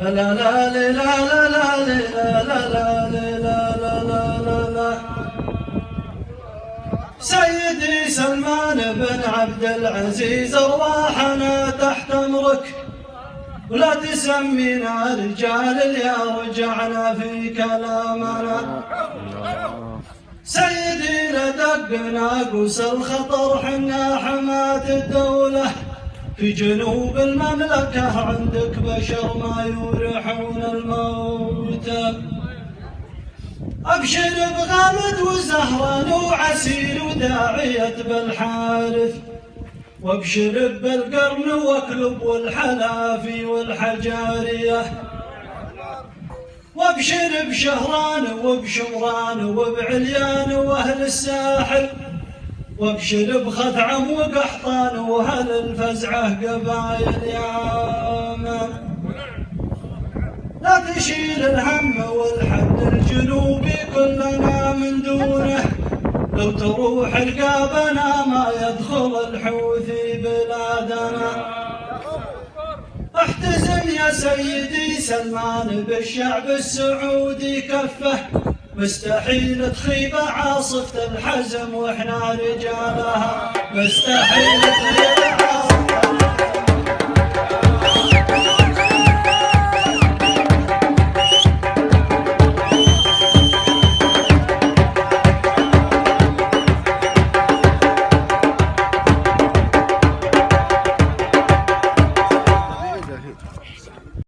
لا لا لا لا لا لا لا لا لا لا لا. سيدي سلمان بن عبد العزيز ارواحنا تحت امرك، ولا تسمينا رجال اللي رجعنا في كلامنا. سيدي لدقنا قوس الخطر حنا حماة الدولة، في جنوب المملكة عندك بشر ما يورحون الموت. أبشر بغامد وزهران وعسير وداعية بالحارث، وابشر بالقرن واكلب والحلافي والحجارية، وابشر بشهران وبشمران وبعليان واهل الساحل، وابشر بخثعم وقحطان واهل الفزعه قبايل يامن. لا تشيل الهم والحد الجنوبي كلنا من دونه، لو تروح رقابنا ما يدخل الحوثي بلادنا. احتزم يا سيدي سلمان بالشعب السعودي كفه، مستحيل تخيب عاصفة الحزم واحنا رجالها، مستحيل تخيب عاصفة